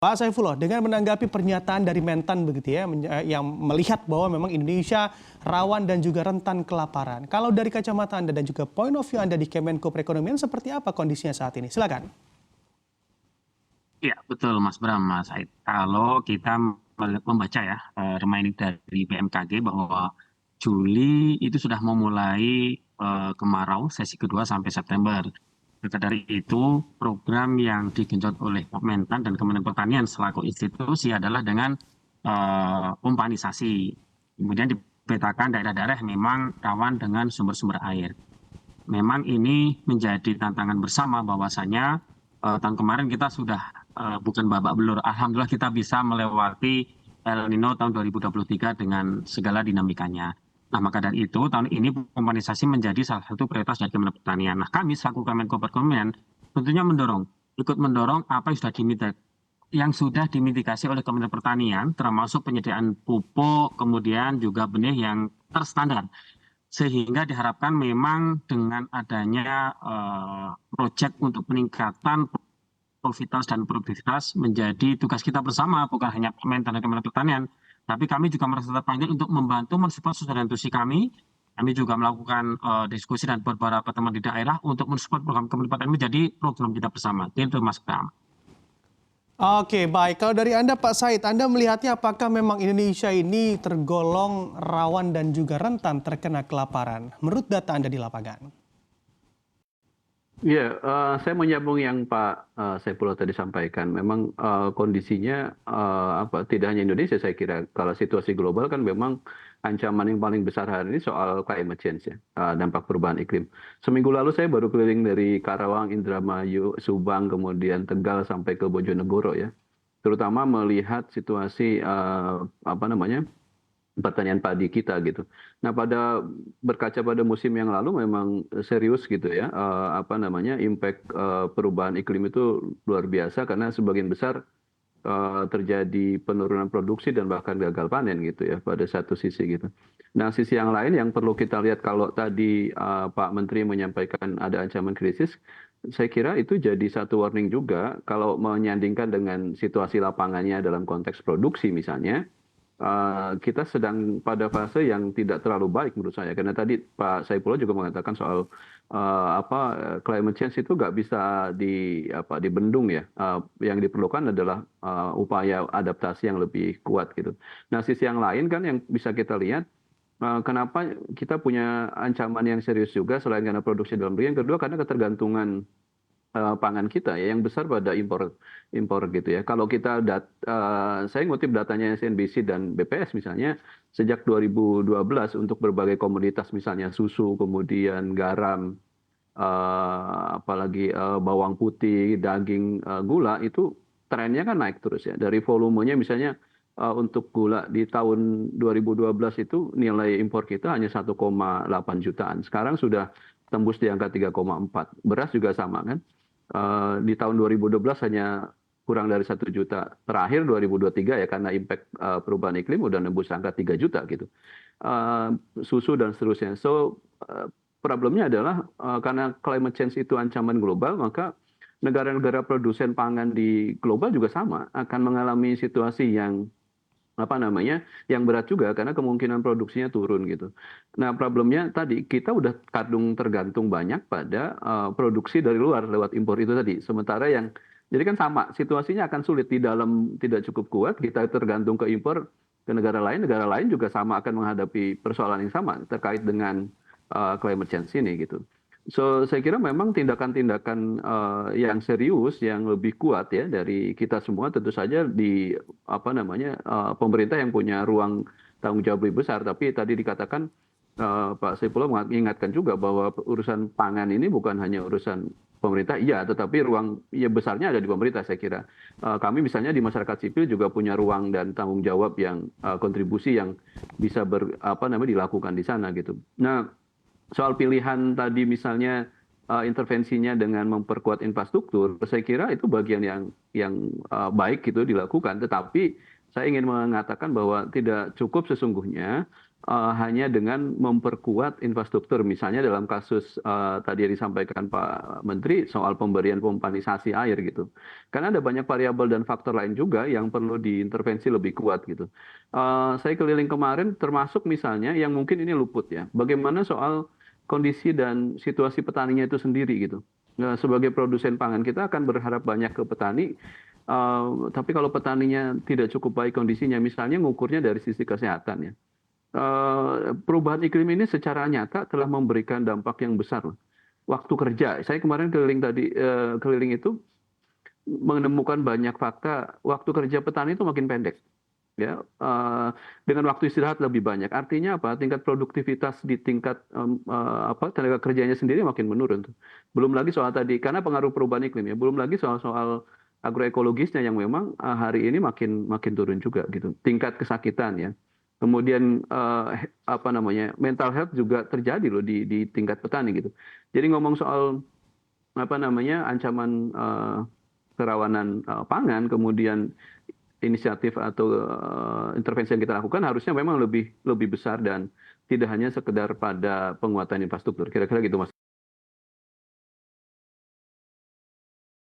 Pak Saifullah, dengan menanggapi pernyataan dari Mentan begitu ya, yang melihat bahwa memang Indonesia rawan dan juga rentan kelaparan. Kalau dari kacamata Anda dan juga point of view Anda di Kemenko Perekonomian, seperti apa kondisinya saat ini? Silakan. Iya, betul Mas Bram, Mas Said. Kalau kita membaca ya remaining dari BMKG bahwa Juli itu sudah memulai kemarau sesi kedua sampai September. Maka dari itu, program yang digenjot oleh Mentan dan Kementerian Pertanian selaku institusi adalah dengan umpanisasi. Kemudian dipetakan daerah-daerah yang memang rawan dengan sumber-sumber air. Memang ini menjadi tantangan bersama bahwasanya tahun kemarin kita sudah bukan babak belur. Alhamdulillah kita bisa melewati El Nino tahun 2023 dengan segala dinamikanya. Nah, maka dari itu tahun ini urbanisasi menjadi salah satu prioritas dari Kementerian Pertanian. Nah, kami selaku Kemenko Perekonomian tentunya ikut mendorong apa yang sudah dimitigasi oleh Kementerian Pertanian, termasuk penyediaan pupuk, kemudian juga benih yang terstandar. Sehingga diharapkan memang dengan adanya proyek untuk peningkatan profitabilitas dan produktivitas menjadi tugas kita bersama, bukan hanya Kementan dan Kementerian Pertanian, tapi kami juga merasa terpanggil untuk membantu mensupport saudara institusi kami. Kami juga melakukan diskusi dan beberapa teman di daerah untuk mensupport program Kementerian Pertanian menjadi program kita bersama. Itu Mas Bram. Oke, baik. Kalau dari Anda Pak Said, Anda melihatnya apakah memang Indonesia ini tergolong rawan dan juga rentan terkena kelaparan? Menurut data Anda di lapangan. Iya, saya menyambung yang Pak Saifullah tadi sampaikan. Memang kondisinya tidak hanya Indonesia saya kira. Kalau situasi global kan memang ancaman yang paling besar hari ini soal climate change ya, dampak perubahan iklim. Seminggu lalu saya baru keliling dari Karawang, Indramayu, Subang, kemudian Tegal sampai ke Bojonegoro ya. Terutama melihat situasi pertanian padi kita gitu. Nah, berkaca pada musim yang lalu memang serius gitu ya, impact perubahan iklim itu luar biasa karena sebagian besar terjadi penurunan produksi dan bahkan gagal panen gitu ya pada satu sisi gitu. Nah, sisi yang lain yang perlu kita lihat kalau tadi Pak Menteri menyampaikan ada ancaman krisis, saya kira itu jadi satu warning juga kalau menyandingkan dengan situasi lapangannya dalam konteks produksi misalnya. Kita sedang pada fase yang tidak terlalu baik menurut saya karena tadi Pak Saifullah juga mengatakan soal climate change itu nggak bisa dibendung ya. Yang diperlukan adalah upaya adaptasi yang lebih kuat gitu. Nah, sisi yang lain kan yang bisa kita lihat kenapa kita punya ancaman yang serius juga selain karena produksi dalam negeri, yang kedua karena ketergantungan pangan kita ya yang besar pada impor gitu ya. Kalau saya ngutip datanya SNBC dan BPS misalnya sejak 2012 untuk berbagai komoditas misalnya susu, kemudian garam, apalagi bawang putih, daging, gula itu trennya kan naik terus ya. Dari volumenya misalnya untuk gula di tahun 2012 itu nilai impor kita hanya 1,8 jutaan. Sekarang sudah tembus di angka 3,4. Beras juga sama kan. Di tahun 2012 hanya kurang dari 1 juta. Terakhir 2023 ya karena impact perubahan iklim udah nembus angka 3 juta gitu. Susu dan seterusnya. Problemnya adalah karena climate change itu ancaman global, maka negara-negara produsen pangan di global juga sama akan mengalami situasi yang yang berat juga karena kemungkinan produksinya turun gitu. Nah, problemnya tadi kita udah kadung tergantung banyak pada produksi dari luar lewat impor itu tadi. Sementara jadi kan sama situasinya akan sulit, di dalam tidak cukup kuat, kita tergantung ke impor ke negara lain juga sama akan menghadapi persoalan yang sama terkait dengan climate change ini gitu. Saya kira memang tindakan-tindakan yang serius, yang lebih kuat ya dari kita semua tentu saja di pemerintah yang punya ruang tanggung jawab lebih besar. Tapi tadi dikatakan Pak Saifullah mengingatkan juga bahwa urusan pangan ini bukan hanya urusan pemerintah, iya, tetapi ruang besarnya ada di pemerintah saya kira. Kami misalnya di masyarakat sipil juga punya ruang dan tanggung jawab yang kontribusi yang bisa dilakukan di sana gitu. Nah, soal pilihan tadi misalnya intervensinya dengan memperkuat infrastruktur, saya kira itu bagian yang baik gitu dilakukan. Tetapi saya ingin mengatakan bahwa tidak cukup sesungguhnya hanya dengan memperkuat infrastruktur. Misalnya dalam kasus tadi yang disampaikan Pak Menteri soal pemberian pompanisasi air gitu. Karena ada banyak variabel dan faktor lain juga yang perlu diintervensi lebih kuat gitu. Saya keliling kemarin termasuk misalnya yang mungkin ini luput ya. Bagaimana soal kondisi dan situasi petaninya itu sendiri gitu. Nah, sebagai produsen pangan kita akan berharap banyak ke petani, tapi kalau petaninya tidak cukup baik kondisinya, misalnya ngukurnya dari sisi kesehatan ya. Perubahan iklim ini secara nyata telah memberikan dampak yang besar loh. Waktu kerja, saya kemarin keliling itu menemukan banyak fakta. Waktu kerja petani itu makin pendek, ya, dengan waktu istirahat lebih banyak. Artinya apa? Tingkat produktivitas di tingkat tenaga kerjanya sendiri makin menurun tuh. Belum lagi soal tadi karena pengaruh perubahan iklim ya. Belum lagi soal agroekologisnya yang memang hari ini makin makin turun juga gitu. Tingkat kesakitan ya. Kemudian mental health juga terjadi loh di tingkat petani gitu. Jadi ngomong soal ancaman kerawanan pangan, kemudian inisiatif atau intervensi yang kita lakukan harusnya memang lebih besar dan tidak hanya sekedar pada penguatan infrastruktur. Kira-kira gitu Mas.